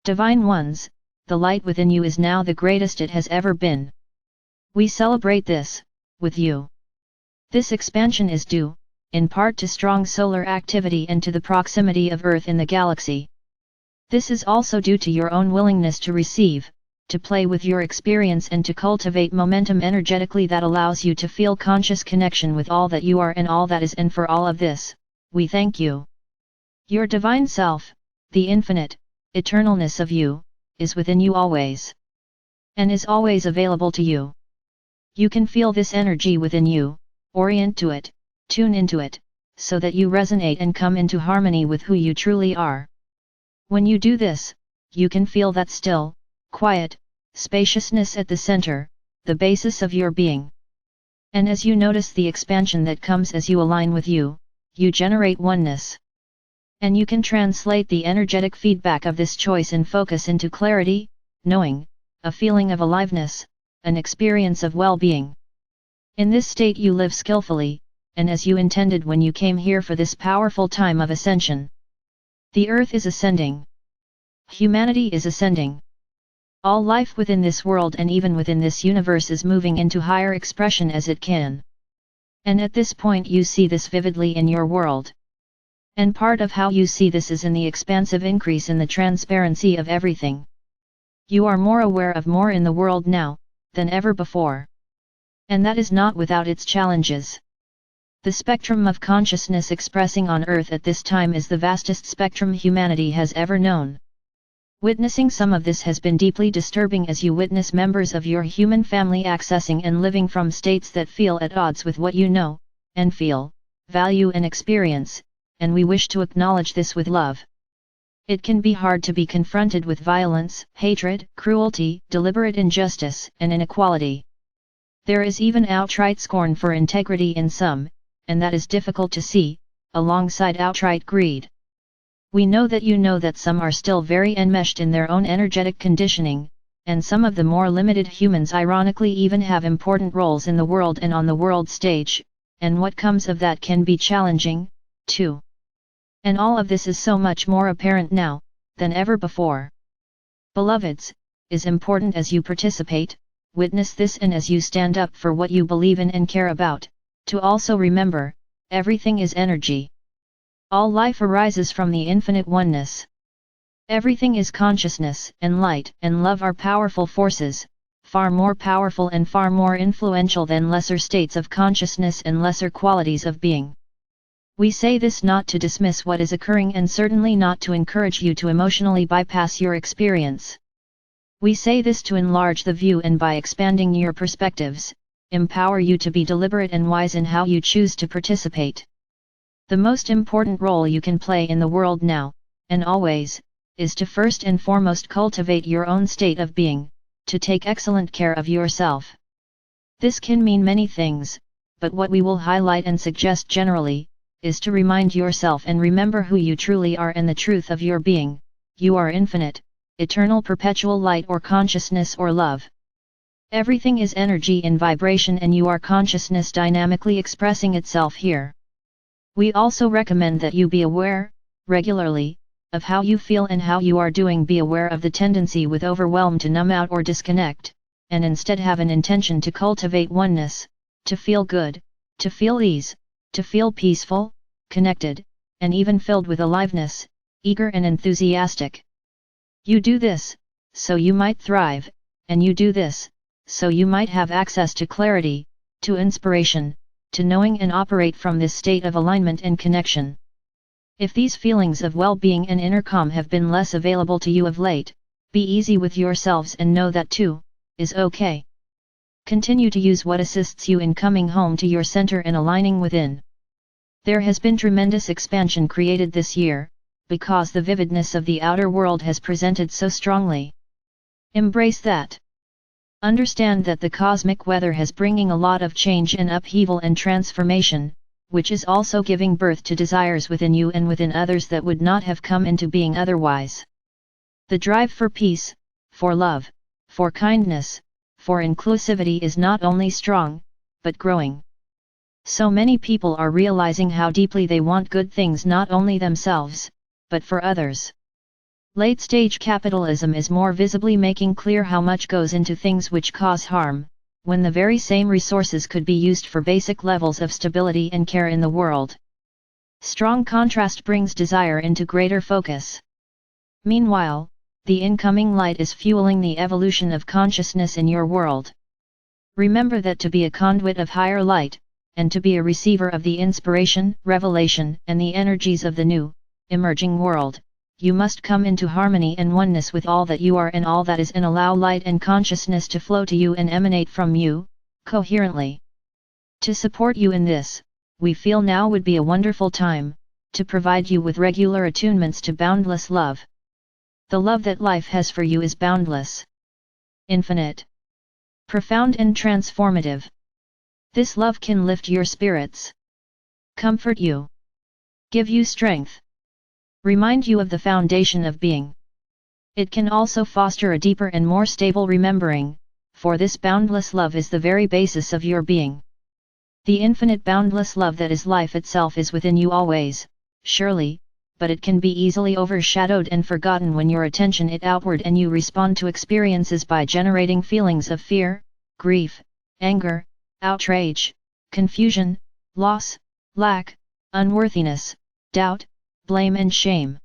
Divine Ones, the light within you is now the greatest it has ever been. We celebrate this, with you. This expansion is due, in part to strong solar activity and to the proximity of Earth in the galaxy. This is also due to your own willingness to receive, to play with your experience and to cultivate momentum energetically that allows you to feel conscious connection with all that you are and all that is, and for all of this, we thank you. Your divine self, the infinite, eternalness of you, is within you always. And is always available to you. You can feel this energy within you, orient to it, tune into it, so that you resonate and come into harmony with who you truly are. When you do this, you can feel that still, quiet, spaciousness at the center, the basis of your being. And as you notice the expansion that comes as you align with you, you generate oneness. And you can translate the energetic feedback of this choice and focus into clarity, knowing, a feeling of aliveness, an experience of well-being. In this state you live skillfully, and as you intended when you came here for this powerful time of ascension. The Earth is ascending. Humanity is ascending. All life within this world and even within this universe is moving into higher expression as it can. And at this point you see this vividly in your world. And part of how you see this is in the expansive increase in the transparency of everything. You are more aware of more in the world now, than ever before. And that is not without its challenges. The spectrum of consciousness expressing on Earth at this time is the vastest spectrum humanity has ever known. Witnessing some of this has been deeply disturbing as you witness members of your human family accessing and living from states that feel at odds with what you know, and feel, value and experience, and we wish to acknowledge this with love. It can be hard to be confronted with violence, hatred, cruelty, deliberate injustice, and inequality. There is even outright scorn for integrity in some, and that is difficult to see, alongside outright greed. We know that some are still very enmeshed in their own energetic conditioning, and some of the more limited humans ironically even have important roles in the world and on the world stage, and what comes of that can be challenging, too. And all of this is so much more apparent now, than ever before. Beloveds, is important as you participate, witness this and as you stand up for what you believe in and care about, to also remember, everything is energy. All life arises from the infinite oneness. Everything is consciousness, and light and love are powerful forces, far more powerful and far more influential than lesser states of consciousness and lesser qualities of being. We say this not to dismiss what is occurring and certainly not to encourage you to emotionally bypass your experience. We say this to enlarge the view and by expanding your perspectives, empower you to be deliberate and wise in how you choose to participate. The most important role you can play in the world now, and always, is to first and foremost cultivate your own state of being, to take excellent care of yourself. This can mean many things, but what we will highlight and suggest generally, is to remind yourself and remember who you truly are and the truth of your being. You are infinite, eternal perpetual light or consciousness or love. Everything is energy in vibration and you are consciousness dynamically expressing itself here. We also recommend that you be aware, regularly, of how you feel and how you are doing. Be aware of the tendency with overwhelm to numb out or disconnect, and instead have an intention to cultivate oneness, to feel good, to feel ease, to feel peaceful, connected, and even filled with aliveness, eager and enthusiastic. You do this, so you might thrive, and you do this, so you might have access to clarity, to inspiration, to knowing and operate from this state of alignment and connection. If these feelings of well-being and inner calm have been less available to you of late, be easy with yourselves and know that too, is okay. Continue to use what assists you in coming home to your center and aligning within. There has been tremendous expansion created this year, because the vividness of the outer world has presented so strongly. Embrace that. Understand that the cosmic weather has bringing a lot of change and upheaval and transformation, which is also giving birth to desires within you and within others that would not have come into being otherwise. The drive for peace, for love, for kindness, for inclusivity is not only strong, but growing. So many people are realizing how deeply they want good things not only themselves, but for others. Late-stage capitalism is more visibly making clear how much goes into things which cause harm, when the very same resources could be used for basic levels of stability and care in the world. Strong contrast brings desire into greater focus. Meanwhile, the incoming light is fueling the evolution of consciousness in your world. Remember that to be a conduit of higher light, and to be a receiver of the inspiration, revelation, and the energies of the new, emerging world, you must come into harmony and oneness with all that you are and all that is, and allow light and consciousness to flow to you and emanate from you, coherently. To support you in this, we feel now would be a wonderful time, to provide you with regular attunements to boundless love. The love that life has for you is boundless, infinite, profound and transformative. This love can lift your spirits, comfort you, give you strength, remind you of the foundation of being. It can also foster a deeper and more stable remembering, for this boundless love is the very basis of your being. The infinite boundless love that is life itself is within you always, surely, but it can be easily overshadowed and forgotten when your attention is outward and you respond to experiences by generating feelings of fear, grief, anger, outrage, confusion, loss, lack, unworthiness, doubt, blame and shame.